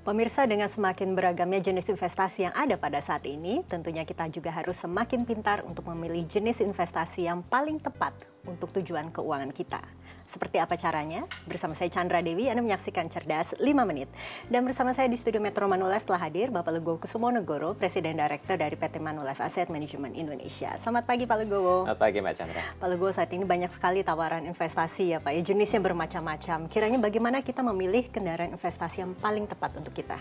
Pemirsa, dengan semakin beragamnya jenis investasi yang ada pada saat ini, tentunya kita juga harus semakin pintar untuk memilih jenis investasi yang paling tepat untuk tujuan keuangan kita. Seperti apa caranya? Bersama saya Chandra Dewi, Anda menyaksikan Cerdas 5 Menit. Dan bersama saya di studio Metro Manulife telah hadir Bapak Legowo Kusumonegoro, Presiden Direktur dari PT Manulife Asset Management Indonesia. Selamat pagi Pak Legowo. Selamat pagi Mbak Chandra. Pak Legowo, saat ini banyak sekali tawaran investasi ya Pak, ya, jenisnya bermacam-macam. Kiranya bagaimana kita memilih kendaraan investasi yang paling tepat untuk kita?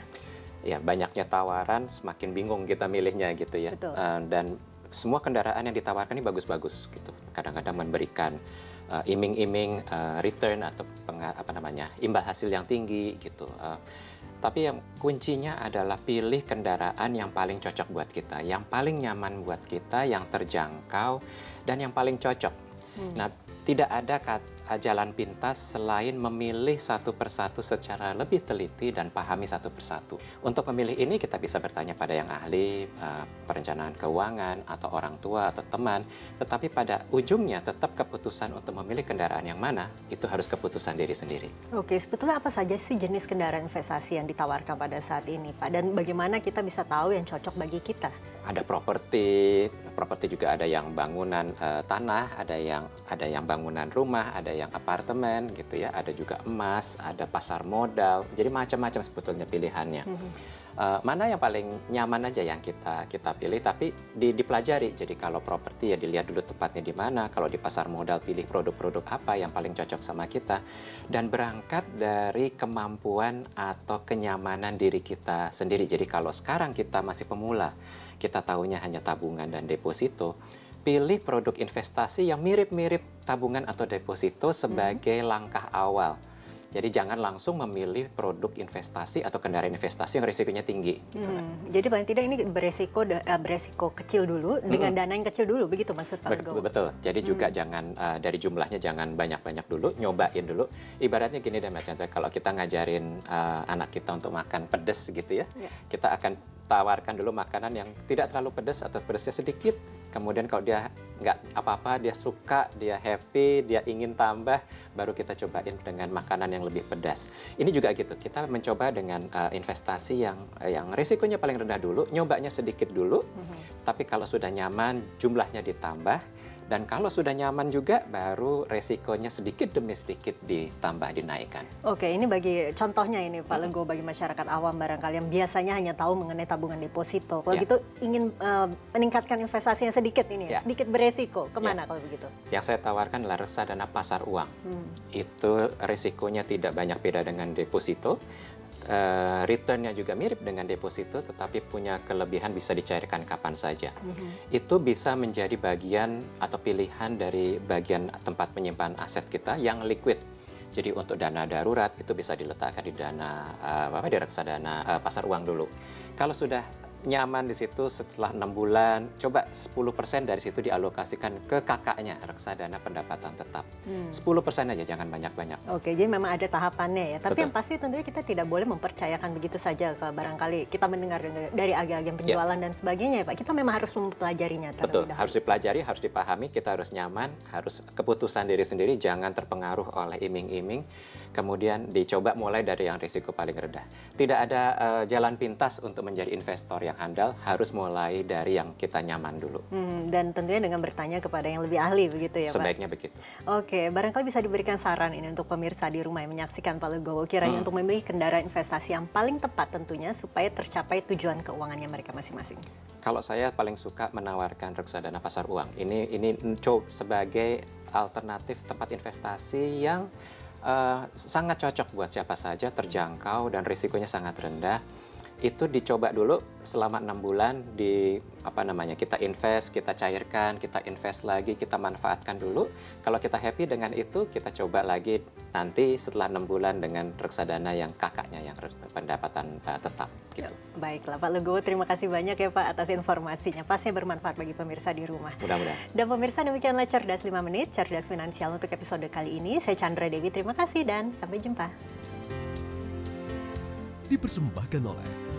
Ya, banyaknya tawaran, semakin bingung kita milihnya gitu ya. Betul. Dan semua kendaraan yang ditawarkan ini bagus-bagus gitu. Kadang-kadang memberikan iming-iming return atau imbal hasil yang tinggi gitu. Tapi yang kuncinya adalah pilih kendaraan yang paling cocok buat kita, yang paling nyaman buat kita, yang terjangkau dan yang paling cocok. Nah, tidak ada jalan pintas selain memilih satu persatu secara lebih teliti dan pahami satu persatu. Untuk memilih ini kita bisa bertanya pada yang ahli, perencanaan keuangan, atau orang tua, atau teman. Tetapi pada ujungnya tetap keputusan untuk memilih kendaraan yang mana, itu harus keputusan diri sendiri. Oke, sebetulnya apa saja sih jenis kendaraan investasi yang ditawarkan pada saat ini Pak? Dan bagaimana kita bisa tahu yang cocok bagi kita? Ada properti juga ada yang bangunan tanah, ada yang bangunan rumah, ada yang apartemen gitu ya, ada juga emas, ada pasar modal. Jadi macam-macam sebetulnya pilihannya. Mana yang paling nyaman aja yang kita pilih, tapi dipelajari. Jadi kalau properti ya dilihat dulu tepatnya di mana, kalau di pasar modal pilih produk-produk apa yang paling cocok sama kita, dan berangkat dari kemampuan atau kenyamanan diri kita sendiri. Jadi kalau sekarang kita masih pemula, kita tahunya hanya tabungan dan deposito, pilih produk investasi yang mirip-mirip tabungan atau deposito sebagai langkah awal. Jadi jangan langsung memilih produk investasi atau kendaraan investasi yang risikonya tinggi. Gitu kan. Jadi paling tidak ini beresiko kecil dulu, dengan dana yang kecil dulu, begitu maksud Pak Legowo? Betul. Jadi juga jangan dari jumlahnya jangan banyak-banyak dulu, nyobain dulu. Ibaratnya gini deh Mbak Chandra, kalau kita ngajarin anak kita untuk makan pedas gitu ya, kita akan tawarkan dulu makanan yang tidak terlalu pedas atau pedasnya sedikit. Kemudian kalau dia nggak apa-apa, dia suka, dia happy, dia ingin tambah, baru kita cobain dengan makanan yang lebih pedas. Ini juga gitu, kita mencoba dengan investasi yang risikonya paling rendah dulu, nyobanya sedikit dulu, tapi kalau sudah nyaman, jumlahnya ditambah. Dan kalau sudah nyaman juga, baru resikonya sedikit demi sedikit ditambah, dinaikkan. Oke, ini bagi contohnya ini Pak Legowo, bagi masyarakat awam barangkali yang biasanya hanya tahu mengenai tabungan deposito. Kalau gitu ingin meningkatkan investasi yang sedikit ini ya, sedikit beresiko, kemana kalau begitu? Yang saya tawarkan adalah reksadana pasar uang. Itu resikonya tidak banyak beda dengan deposito. Returnnya juga mirip dengan deposito, tetapi punya kelebihan bisa dicairkan kapan saja. Itu bisa menjadi bagian atau pilihan dari bagian tempat menyimpan aset kita yang liquid. Jadi untuk dana darurat itu bisa diletakkan di di reksadana pasar uang dulu. Kalau sudah nyaman di situ, setelah 6 bulan, coba 10% dari situ dialokasikan ke kakaknya, reksadana pendapatan tetap. 10% aja, jangan banyak-banyak. Oke, jadi memang ada tahapannya ya. Tapi Betul. yang pasti tentunya kita tidak boleh mempercayakan begitu saja. Barangkali kita mendengar dari agen-agen penjualan dan sebagainya ya Pak. Kita memang harus mempelajarinya terlebih Betul, dahulu. harus dipelajari, harus dipahami, kita harus nyaman, harus keputusan diri sendiri, jangan terpengaruh oleh iming-iming. Kemudian dicoba mulai dari yang risiko paling rendah. Tidak ada jalan pintas untuk menjadi investor yang handal, harus mulai dari yang kita nyaman dulu. Dan tentunya dengan bertanya kepada yang lebih ahli begitu ya Pak? Sebaiknya begitu. Oke, barangkali bisa diberikan saran ini untuk pemirsa di rumah yang menyaksikan Pak Legowo, kiranya untuk memilih kendaraan investasi yang paling tepat tentunya supaya tercapai tujuan keuangannya mereka masing-masing. Kalau saya paling suka menawarkan reksadana pasar uang. Ini sebagai alternatif tempat investasi yang sangat cocok buat siapa saja, terjangkau dan risikonya sangat rendah. Itu dicoba dulu selama 6 bulan, kita invest, kita cairkan, kita invest lagi, kita manfaatkan dulu. Kalau kita happy dengan itu, kita coba lagi nanti setelah 6 bulan dengan reksadana yang kakaknya yang pendapatan tetap gitu. Baiklah Pak Legowo, terima kasih banyak ya Pak atas informasinya. Pastinya bermanfaat bagi pemirsa di rumah. Mudah-mudahan. Dan pemirsa, demikianlah Cerdas 5 Menit, Cerdas Finansial untuk episode kali ini. Saya Chandra Dewi, terima kasih dan sampai jumpa. Dipersembahkan oleh